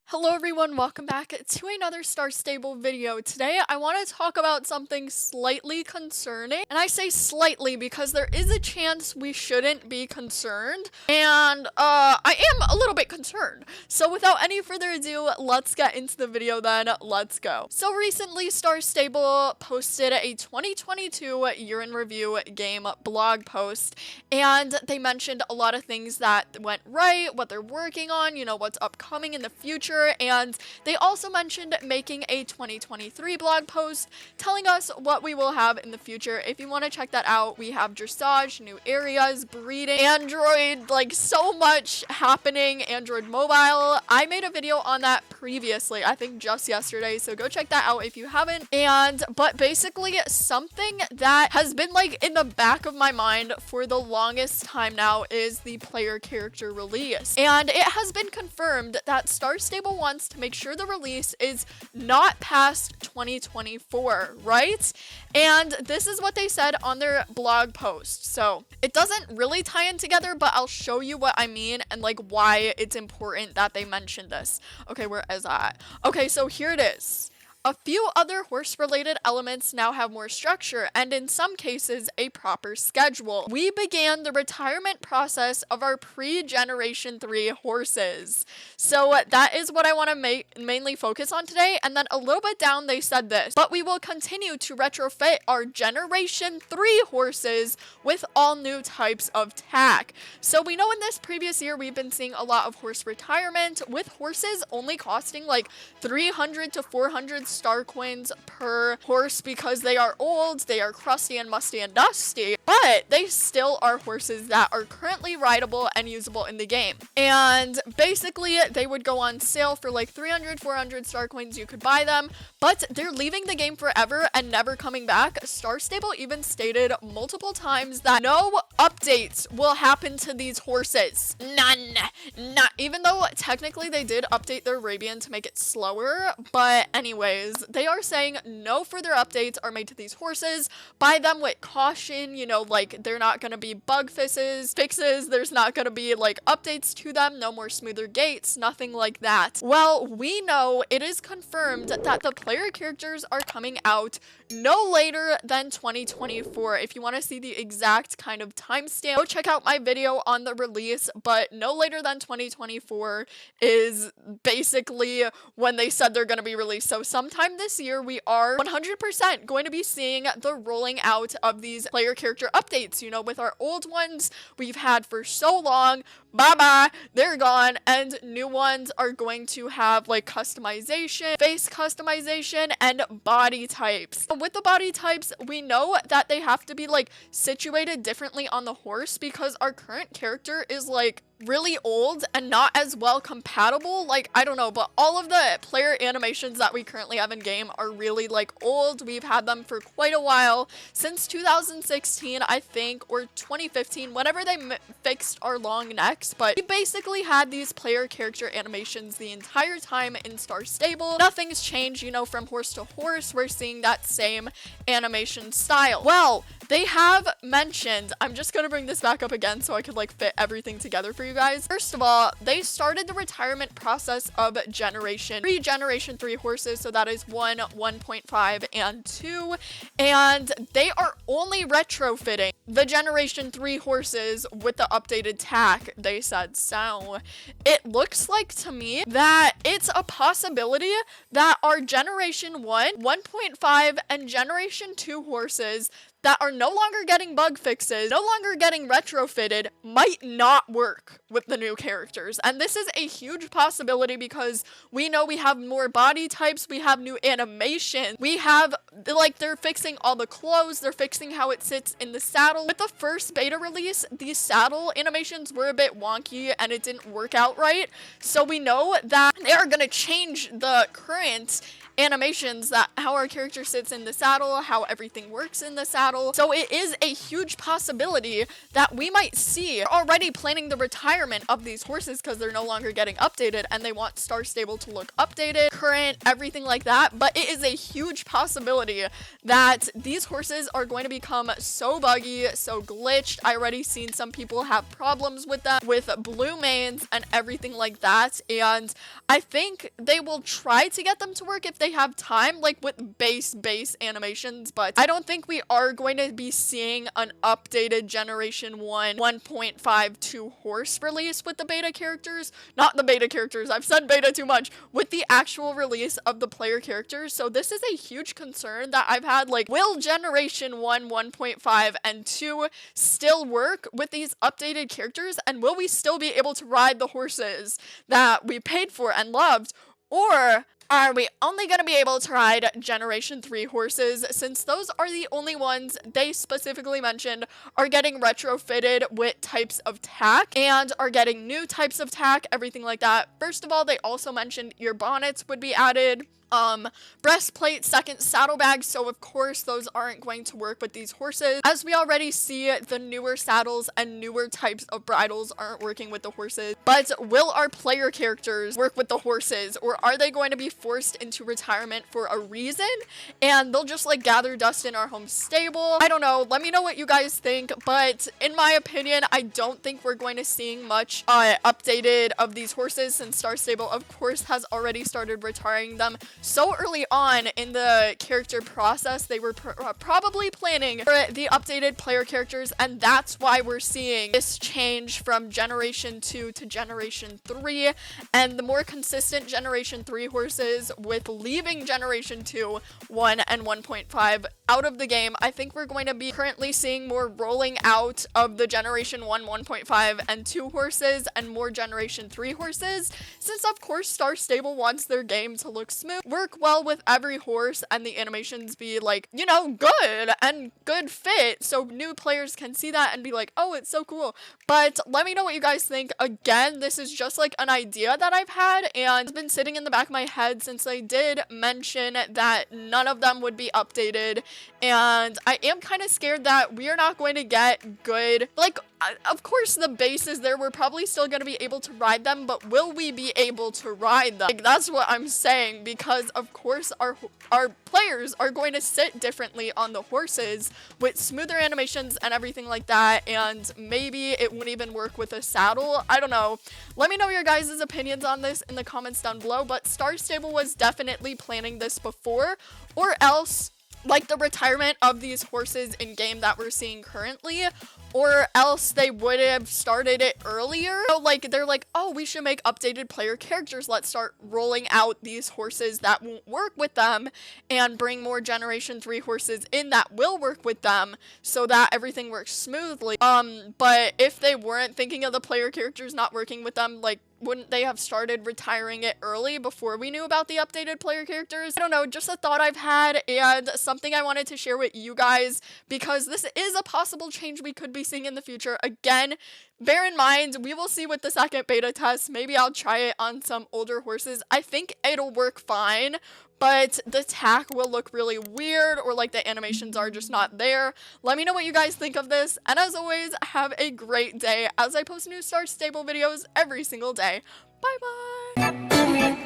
Hello everyone, welcome back to another Star Stable video. Today I want to talk about something slightly concerning, and I say slightly because there is a chance we shouldn't be concerned, and I am a little bit concerned. So without any further ado, let's get into the video then, let's go. So recently Star Stable posted a 2022 year in review game blog post, and they mentioned a lot of things that went right, what they're working on, you know, what's upcoming in the future. And they also mentioned making a 2023 blog post telling us what we will have in the future. If you want to check that out, we have dressage, new areas, breeding, Android, like so much happening, Android mobile. I made a video on that previously, I think just yesterday, so go check that out if you haven't. But basically something that has been like in the back of my mind for the longest time now is the player character release. And it has been confirmed that Star Stable wants to make sure the release is not past 2024, right? And this is what they said on their blog post. So it doesn't really tie in together, but I'll show you what I mean and like why it's important that they mention this. Okay, where is that? Okay, so here it is. A few other horse-related elements now have more structure and in some cases a proper schedule. We began the retirement process of our pre-Generation 3 horses. So that is what I want to mainly focus on today, and then a little bit down they said this, but we will continue to retrofit our Generation 3 horses with all new types of tack. So we know in this previous year we've been seeing a lot of horse retirement with horses only costing like 300 to 400 star coins per horse because they are old, they are crusty and musty and dusty, but they still are horses that are currently rideable and usable in the game. And basically they would go on sale for like 300, 400 star coins, you could buy them, but they're leaving the game forever and never coming back. Star Stable even stated multiple times that no updates will happen to these horses. None. Not even though technically they did update their Arabian to make it slower, but anyways, they are saying no further updates are made to these horses. Buy them with caution, you know, like they're not going to be bug fixes, there's not going to be like updates to them, no more smoother gates, nothing like that. Well, we know it is confirmed that the player characters are coming out no later than 2024. If you want to see the exact kind of timestamp, go check out my video on the release, but no later than 2024 is basically when they said they're going to be released. So sometime this year we are 100% going to be seeing the rolling out of these player character updates. You know, with our old ones we've had for so long, bye-bye, they're gone, and new ones are going to have like customization, face customization, and body types. With the body types, we know that they have to be like situated differently on the horse because our current character is like really old and not as well compatible. Like, I don't know, but all of the player animations that we currently have in game are really like old. We've had them for quite a while, since 2016 I think, or 2015, whenever they fixed our long necks. But we basically had these player character animations the entire time in Star Stable. Nothing's changed, you know, from horse to horse. We're seeing that same animation style. Well, they have mentioned, I'm just gonna bring this back up again so I could like fit everything together for you guys. First of all, they started the retirement process of Generation 3 horses, so that is 1, 1.5, and 2, and they are only retrofitting the Generation 3 horses with the updated tack, they said. So it looks like to me that it's a possibility that our Generation 1, 1.5, and Generation 2 horses that are no longer getting bug fixes, no longer getting retrofitted, might not work with the new characters. And this is a huge possibility because we know we have more body types, we have new animation, we have, like, they're fixing all the clothes, they're fixing how it sits in the saddle. With the first beta release, these saddle animations were a bit wonky and it didn't work out right. So we know that they are going to change the current animations, that how our character sits in the saddle, how everything works in the saddle. So it is a huge possibility that we might see. They're already planning the retirement of these horses because they're no longer getting updated and they want Star Stable to look updated, current, everything like that. But it is a huge possibility that these horses are going to become so buggy, so glitched. I already seen some people have problems with them, with blue mains and everything like that. And I think they will try to get them to work if they have time, like with base animations, but I don't think we are going to be seeing an updated Generation 1 1.52 horse release with the beta characters. Not the beta characters, I've said beta too much, with the actual release of the player characters. So this is a huge concern that I've had, like, will Generation 1 1.5 and 2 still work with these updated characters, and will we still be able to ride the horses that we paid for and loved? Or are we only going to be able to ride Generation 3 horses, since those are the only ones they specifically mentioned are getting retrofitted with types of tack and are getting new types of tack, everything like that. First of all, they also mentioned ear bonnets would be added. Breastplate, second saddlebags, so of course those aren't going to work with these horses, as we already see the newer saddles and newer types of bridles aren't working with the horses. But will our player characters work with the horses, or are they going to be forced into retirement for a reason and they'll just like gather dust in our home stable? I don't know, let me know what you guys think, but in my opinion, I don't think we're going to seeing much updated of these horses, since Star Stable of course has already started retiring them so early on in the character process. They were probably planning for the updated player characters, and that's why we're seeing this change from Generation 2 to Generation 3, and the more consistent Generation 3 horses with leaving Generation 2, 1, and 1.5 out of the game. I think we're going to be currently seeing more rolling out of the Generation 1, 1.5, and 2 horses, and more Generation 3 horses, since of course Star Stable wants their game to look smooth, work well with every horse, and the animations be like, you know, good and good fit, so new players can see that and be like, oh, it's so cool. But let me know what you guys think. Again, this is just like an idea that I've had, and it's been sitting in the back of my head since they did mention that none of them would be updated, and I am kind of scared that we are not going to get good, like, of course the bases there, we're probably still going to be able to ride them, but will we be able to ride them? Like, that's what I'm saying, because of course our players are going to sit differently on the horses with smoother animations and everything like that, and maybe it wouldn't even work with a saddle. I don't know. Let me know your guys' opinions on this in the comments down below, but Star Stable was definitely planning this before, or else like the retirement of these horses in game that we're seeing currently, or else they would have started it earlier. So like they're like, oh, we should make updated player characters, let's start rolling out these horses that won't work with them and bring more Generation 3 horses in that will work with them, so that everything works smoothly. But if they weren't thinking of the player characters not working with them, like, wouldn't they have started retiring it early before we knew about the updated player characters? I don't know, just a thought I've had and something I wanted to share with you guys, because this is a possible change we could be seeing in the future. Again, bear in mind, we will see with the second beta test. Maybe I'll try it on some older horses. I think it'll work fine, but the tack will look really weird, or like the animations are just not there. Let me know what you guys think of this, and as always, have a great day as I post new Star Stable videos every single day. Bye bye!